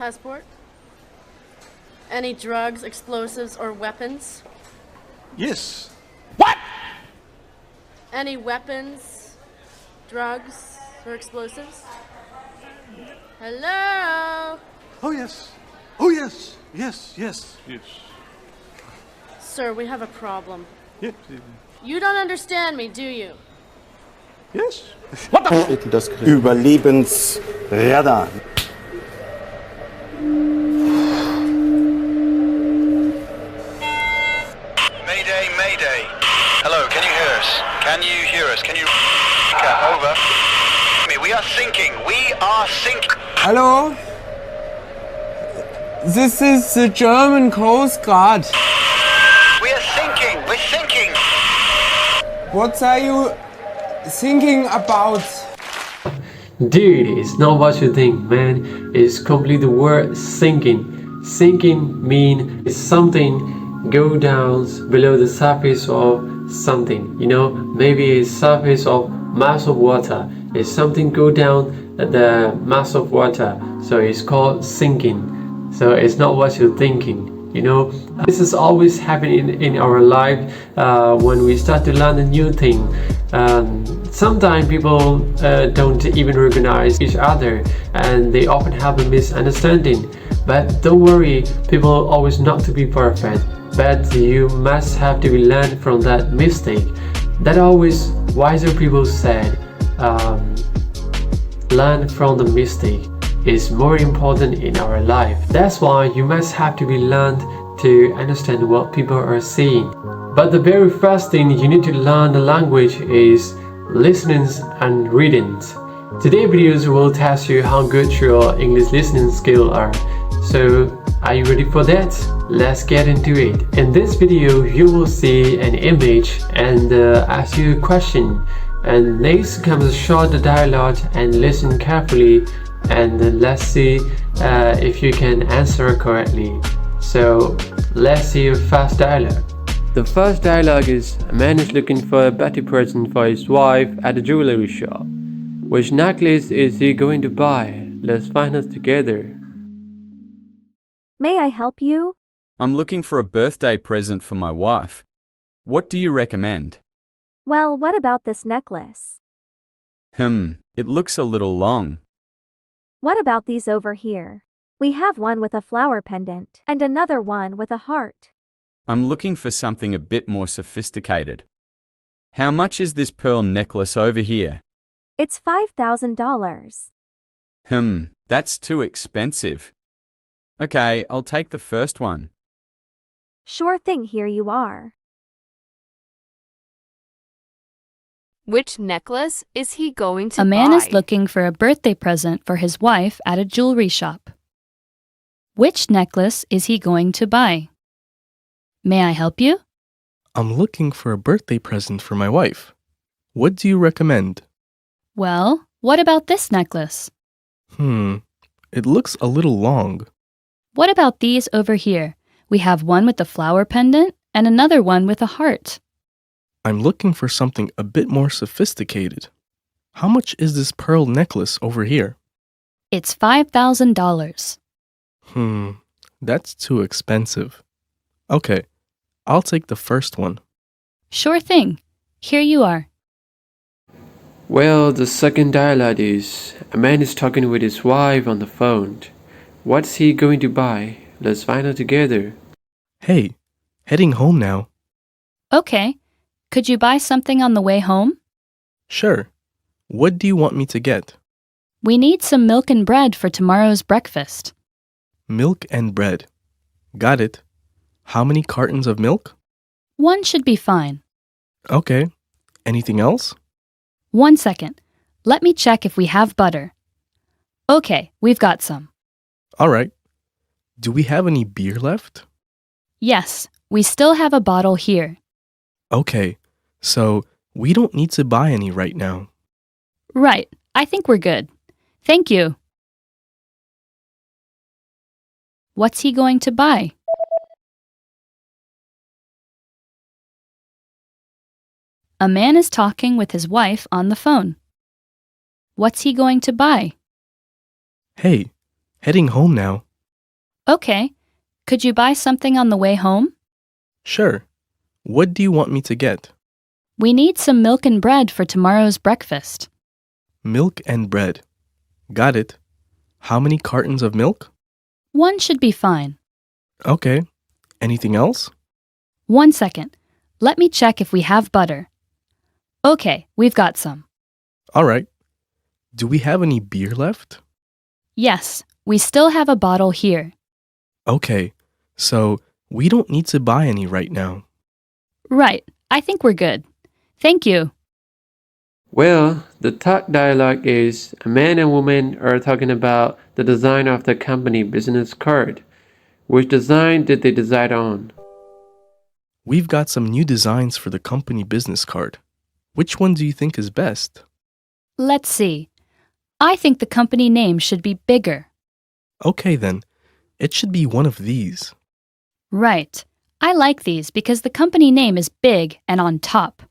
Passport? Any drugs, explosives, or weapons? Yes. What? Any weapons, drugs, or explosives? Hello? Oh, yes. Oh, yes. Yes, yes. Yes. Sir, we have a problem. Yes. You don't understand me, do you? Yes. What the Überlebensradar. Mayday, Mayday. Hello, can you hear us? Can you hear us? Can you... Over. We are sinking. We are sinking. Hello? This is the German Coast Guard. We are sinking. We're sinking. What are you thinking about? Dude, it's not what you think, man. It's completely the word sinking. Sinking means something go down below the surface of something. You know, maybe a surface of mass of water. If something go down the mass of water, so it's called sinking. So it's not what you're thinking. You know, this is always happening in our life when we start to learn a new thing. Sometimes people don't even recognize each other, and they often have a misunderstanding. But don't worry, people always not to be perfect, but you must have to learn from that mistake. That always wiser people said, learn from the mistake is more important in our life. That's why you must have to be learned to understand what people are saying. But the very first thing you need to learn the language is listening and reading. Today's videos will test you how good your English listening skills are. So are you ready for that? Let's get into it. In this video you will see an image and ask you a question, and next comes a short dialogue and listen carefully, and let's see if you can answer correctly. So let's see your first dialogue. The first dialogue is: a man is looking for a birthday present for his wife at a jewelry shop. Which necklace is he going to buy? Let's find out together. May I help you? I'm looking for a birthday present for my wife. What do you recommend? Well, what about this necklace? It looks a little long. What about these over here? We have one with a flower pendant and another one with a heart. I'm looking for something a bit more sophisticated. How much is this pearl necklace over here? It's $5,000. That's too expensive. Okay, I'll take the first one. Sure thing, here you are. Which necklace is he going to buy? A man is looking for a birthday present for his wife at a jewelry shop. Which necklace is he going to buy? May I help you? I'm looking for a birthday present for my wife. What do you recommend? Well, what about this necklace? It looks a little long. What about these over here? We have one with a flower pendant and another one with a heart. I'm looking for something a bit more sophisticated. How much is this pearl necklace over here? It's $5,000. That's too expensive. Okay, I'll take the first one. Sure thing. Here you are. Well, the second dialogue is: a man is talking with his wife on the phone. What's he going to buy? Let's find out together. Hey, heading home now. Okay. Could you buy something on the way home? Sure. What do you want me to get? We need some milk and bread for tomorrow's breakfast. Milk and bread. Got it. How many cartons of milk? One should be fine. Okay. Anything else? 1 second. Let me check if we have butter. Okay, we've got some. All right. Do we have any beer left? Yes, we still have a bottle here. Okay, so we don't need to buy any right now. Right, I think we're good. Thank you. What's he going to buy? A man is talking with his wife on the phone. What's he going to buy? Hey, heading home now. Okay. Could you buy something on the way home? Sure. What do you want me to get? We need some milk and bread for tomorrow's breakfast. Milk and bread. Got it. How many cartons of milk? 1 should be fine. Okay. Anything else? 1 second. Let me check if we have butter. Okay, we've got some. All right. Do we have any beer left? Yes, we still have a bottle here. Okay. So we don't need to buy any right now. Right, I think we're good. Thank you. Well, the third dialogue is a man and woman are talking about the design of the company business card. Which design did they decide on? We've got some new designs for the company business card. Which one do you think is best? Let's see. I think the company name should be bigger. Okay then. It should be one of these. Right. I like these because the company name is big and on top.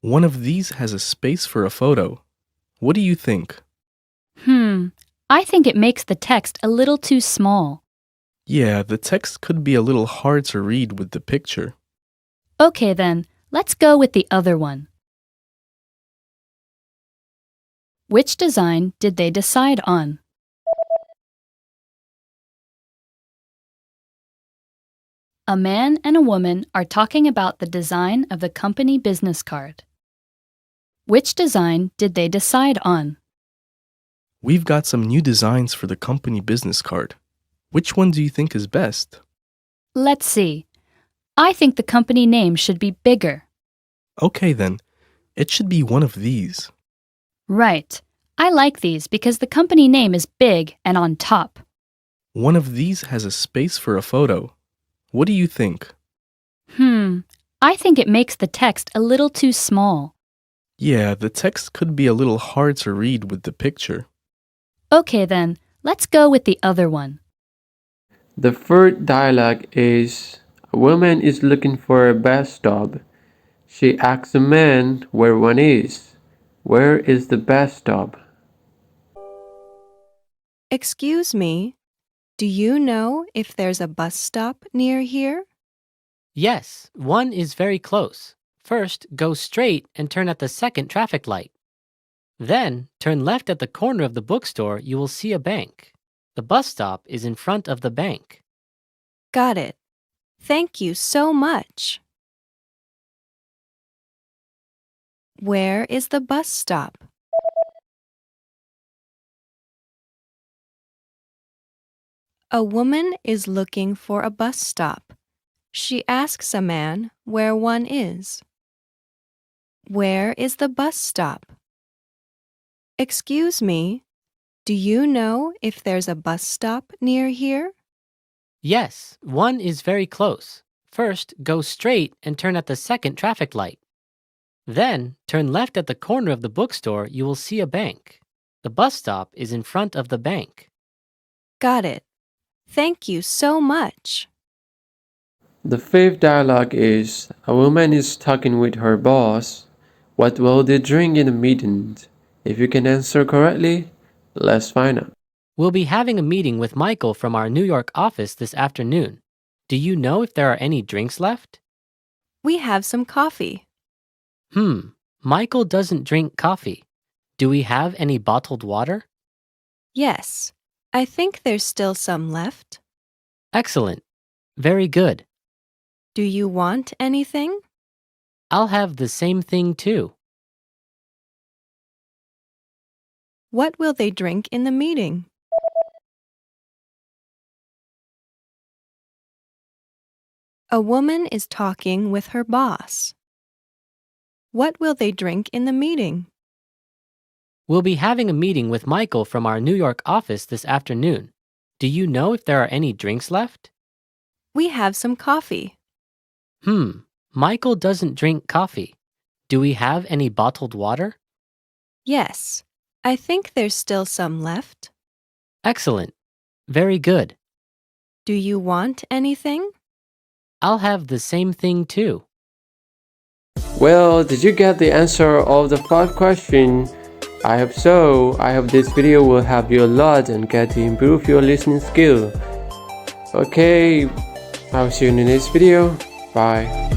One of these has a space for a photo. What do you think? I think it makes the text a little too small. Yeah, the text could be a little hard to read with the picture. Okay then, let's go with the other one. Which design did they decide on? A man and a woman are talking about the design of the company business card. Which design did they decide on? We've got some new designs for the company business card. Which one do you think is best? Let's see. I think the company name should be bigger. Okay then. It should be one of these. Right. I like these because the company name is big and on top. One of these has a space for a photo. What do you think? I think it makes the text a little too small. Yeah, the text could be a little hard to read with the picture. Okay then, let's go with the other one. The third dialogue is a woman is looking for a bus stop. She asks a man where one is. Where is the bus stop? Excuse me, do you know if there's a bus stop near here? Yes, one is very close. First, go straight and turn at the second traffic light. Then, turn left at the corner of the bookstore, you will see a bank. The bus stop is in front of the bank. Got it. Thank you so much. Where is the bus stop? A woman is looking for a bus stop. She asks a man where one is. Where is the bus stop? Excuse me, do you know if there's a bus stop near here? Yes, one is very close. First, go straight and turn at the second traffic light. Then, turn left at the corner of the bookstore, you will see a bank. The bus stop is in front of the bank. Got it. Thank you so much. The fifth dialogue is a woman is talking with her boss. What will they drink in the meeting? If you can answer correctly, let's find out. We'll be having a meeting with Michael from our New York office this afternoon. Do you know if there are any drinks left? We have some coffee. Michael doesn't drink coffee. Do we have any bottled water? Yes, I think there's still some left. Excellent. Very good. Do you want anything? I'll have the same thing too. What will they drink in the meeting? A woman is talking with her boss. What will they drink in the meeting? We'll be having a meeting with Michael from our New York office this afternoon. Do you know if there are any drinks left? We have some coffee. Michael doesn't drink coffee. Do we have any bottled water? Yes, I think there's still some left. Excellent. Very good. Do you want anything? I'll have the same thing too. Well, did you get the answer of the first question? I hope so. I hope this video will help you a lot and get to improve your listening skill. Okay, I'll see you in the next video. Bye.